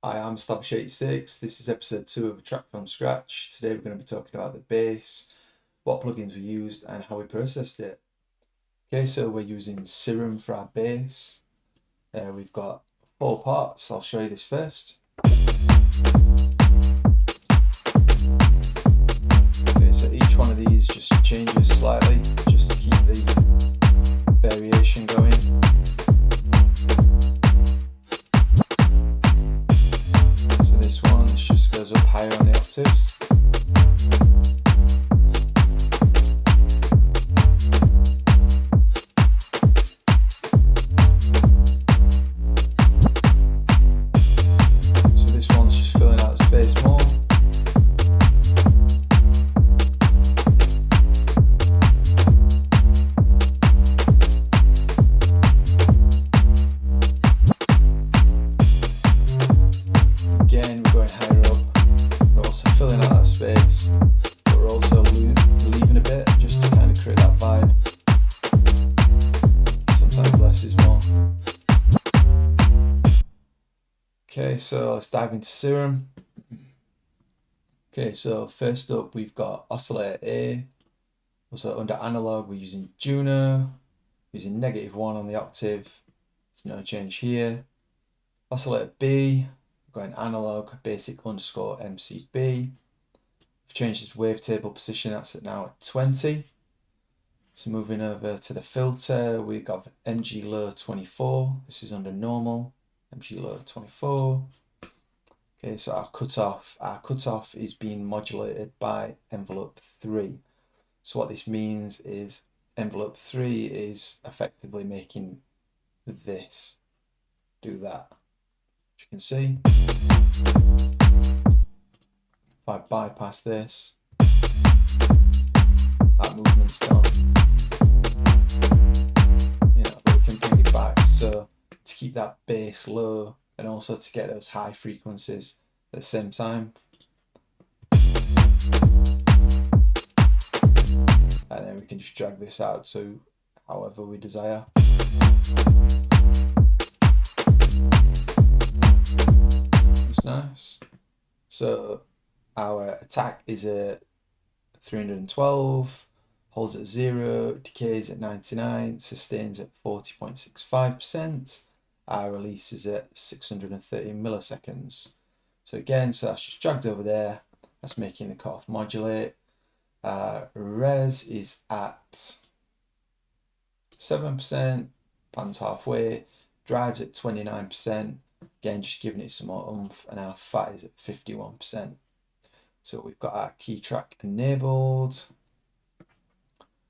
Hi, I'm Establish86. This is episode 2 of A Track from Scratch. Today we're going to be talking about the bass, what plugins we used and how we processed it. Okay, so we're using Serum for our bass. We've got 4 parts. I'll show you this first. Okay, so each one of these just changes slightly just to keep the variation going. This one just goes up higher on the octaves. So this one's just filling out the space more. Again, we're going higher up. We're also filling out that space, but we're also leaving a bit just to kind of create that vibe. Sometimes less is more. Okay, so let's dive into Serum. Okay, so first up we've got oscillator A. Also under analog we're using Juno, using -1 on the octave. There's no change here. Oscillator B, going analog basic _ MCB. We've changed its wavetable position, that's now at 20. So moving over to the filter, we got MG low 24. This is under normal, MG low 24. Okay, so our cutoff is being modulated by envelope 3. So what this means is envelope 3 is effectively making this do that. As you can see, if I bypass this, that movement's done. We can bring it back. So to keep that bass low and also to get those high frequencies at the same time. And then we can just drag this out to however we desire. That's nice. So our attack is at 312, holds at 0, decays at 99, sustains at 40.65%. Our release is at 630 milliseconds. So again, so that's just dragged over there. That's making the cutoff modulate. Res is at 7%, pans halfway, drives at 29%. Again, just giving it some more oomph, and our fat is at 51%. So we've got our key track enabled.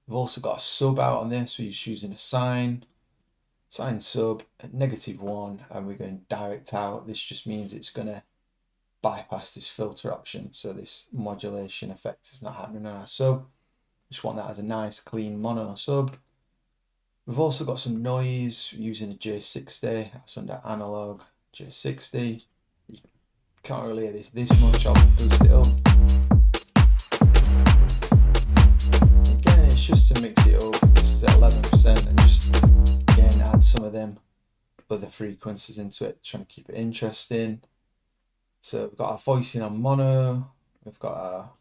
We've also got a sub out on this. We're just using a sine sub at -1, and we're going direct out. This just means it's going to bypass this filter option, so this modulation effect is not happening on our sub. Just want that as a nice clean mono sub. We've also got some noise using a J60. That's under analog J60. You can't really hear this much. I'll boost it up. Again, it's just to mix it up. This is at 11%, and just again add some of them other frequencies into it, trying to keep it interesting. So we've got our voicing on mono. We've got our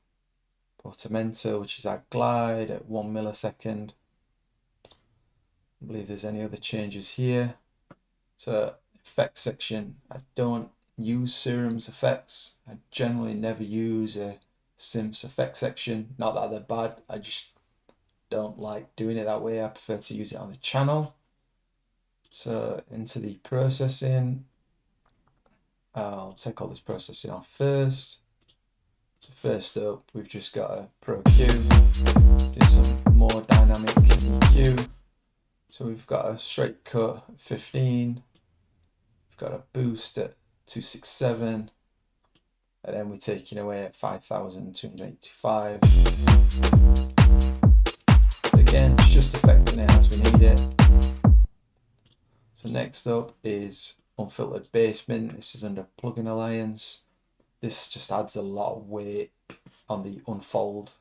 portamento, which is our glide at 1 millisecond. I believe there's any other changes here. So effects section, I don't use Serum's effects. I generally never use a Synth's effect section. Not that they're bad, I just don't like doing it that way. I prefer to use it on the channel. So into the processing, I'll take all this processing off first. So first up, we've just got a Pro Q, do some more dynamic EQ. So we've got a straight cut at 15, we've got a boost at 267, and then we're taking away at 5,285. Again, it's just affecting it as we need it. So next up is unfiltered basement. This is under Plugin Alliance. This just adds a lot of weight on the unfold.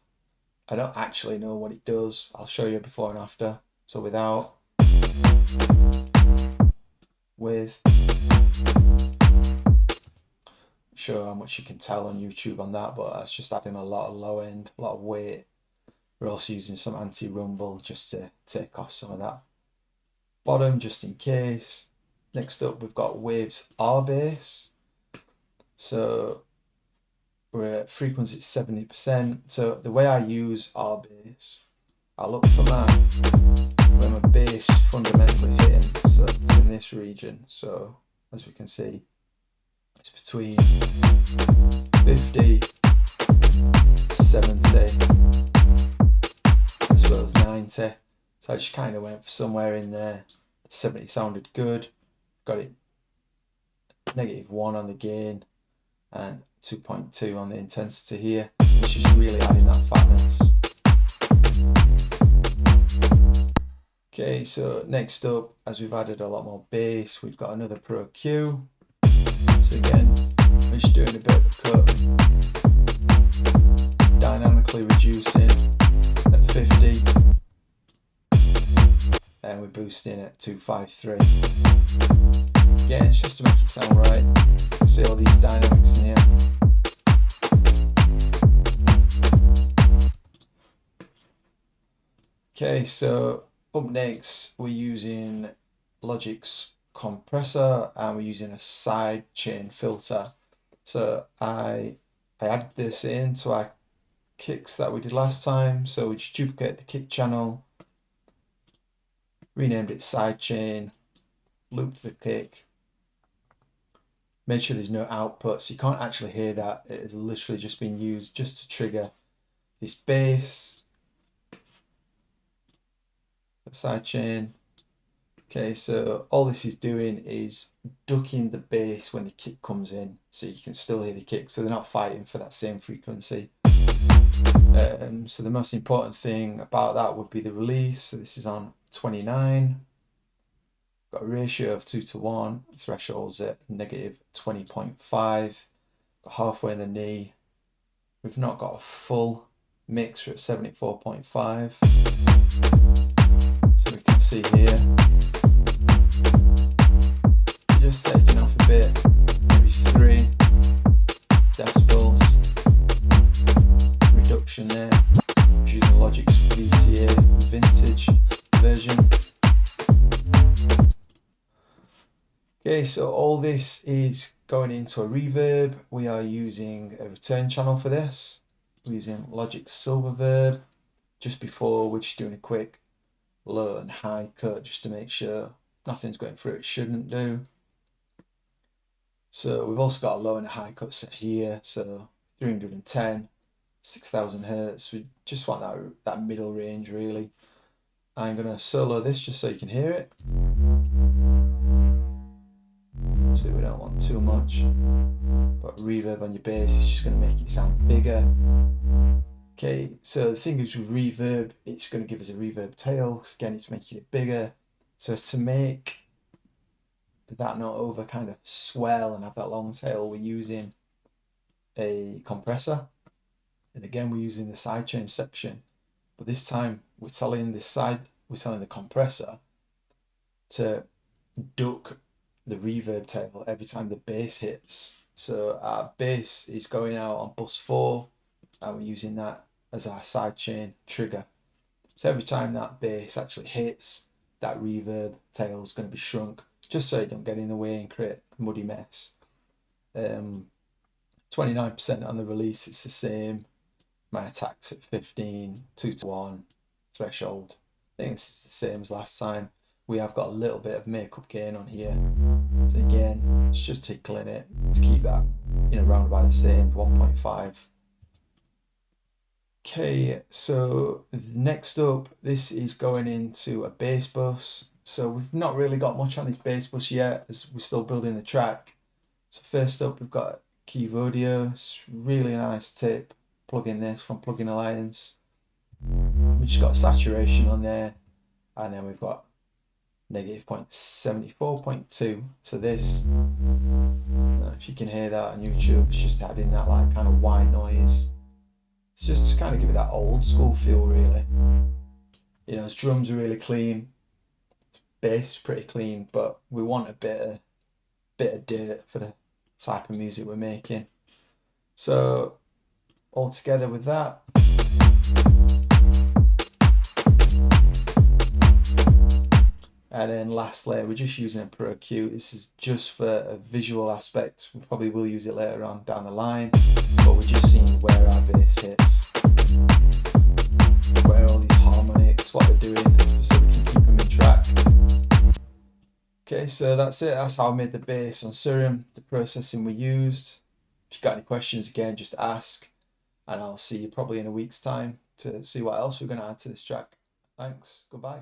I don't actually know what it does. I'll show you before and after. So without, with, sure how much you can tell on YouTube on that, but that's just adding a lot of low end, a lot of weight. We're also using some anti-rumble just to take off some of that bottom, just in case. Next up, we've got Waves R bass. So we're at frequency 70%. So the way I use R bass, I look for where my bass is fundamentally hitting. So it's in this region. So as we can see, it's between 50, 70, as well as 90. So I just kind of went for somewhere in there. 70 sounded good. Got it -1 on the gain and 2.2 on the intensity here. It's just really adding that fatness. Okay, so next up, as we've added a lot more bass, we've got another Pro Q. So again, we're just doing a bit of a cut, dynamically reducing at 50, and we're boosting at 253. Again, it's just to make it sound right. You can see all these dynamics in here. Okay, so up next, we're using Logic's compressor and we're using a sidechain filter. So I added this into our kicks that we did last time. So we just duplicate the kick channel, renamed it sidechain, looped the kick, made sure there's no output, so you can't actually hear that. It has literally just been used just to trigger this bass. Sidechain. Okay, so all this is doing is ducking the bass when the kick comes in, so you can still hear the kick, so they're not fighting for that same frequency. So the most important thing about that would be the release. So this is on 29. Got a ratio of 2:1. Thresholds at -20.5. Got halfway in the knee. We've not got a full mix. We're at 74.5. So we can see here, just taking off a bit, maybe 3 decibels reduction there. Using Logic's VCA vintage version. Okay, so all this is going into a reverb. We are using a return channel for this. We're using Logic's Silververb. Just before, we're just doing a quick low and high cut just to make sure nothing's going through it shouldn't do. So we've also got a low and a high cut set here, so 310, 6000 Hertz. We just want that middle range really. I'm going to solo this just so you can hear it. So we don't want too much, but reverb on your bass is just going to make it sound bigger. Okay, so the thing is with reverb, it's going to give us a reverb tail. So again, it's making it bigger. So to make that not over kind of swell and have that long tail, we're using a compressor. And again, we're using the sidechain section. But this time, we're telling the compressor to duck the reverb tail every time the bass hits. So our bass is going out on bus 4 and we're using that as our sidechain trigger. So every time that bass actually hits, that reverb tail is going to be shrunk just so it don't get in the way and create a muddy mess. 29% on the release, it's the same. My attack's at 15, 2:1 threshold. I think it's the same as last time. We have got a little bit of makeup gain on here. So again, it's just tickling it to keep that around about the same, 1.5. Okay, so next up, this is going into a bass bus. So we've not really got much on this bass bus yet, as we're still building the track. So first up, we've got Key Audio. It's really nice tip. Plug in this from Plugin Alliance. We just got saturation on there, and then we've got -0.74.2. So this, if you can hear that on YouTube, it's just adding that like kind of white noise. It's just to kind of give it that old school feel really. His drums are really clean, bass is pretty clean, but we want a bit of dirt for the type of music we're making. So all together with that, and then lastly, we're just using a Pro Q. This is just for a visual aspect. We probably will use it later on down the line, but we're just seeing where our bass hits, where all these harmonics, what they're doing, so we can keep them in track. Okay, so that's it. That's how I made the bass on Serum, the processing we used. If you've got any questions, again, just ask, and I'll see you probably in a week's time to see what else we're going to add to this track. Thanks. Goodbye.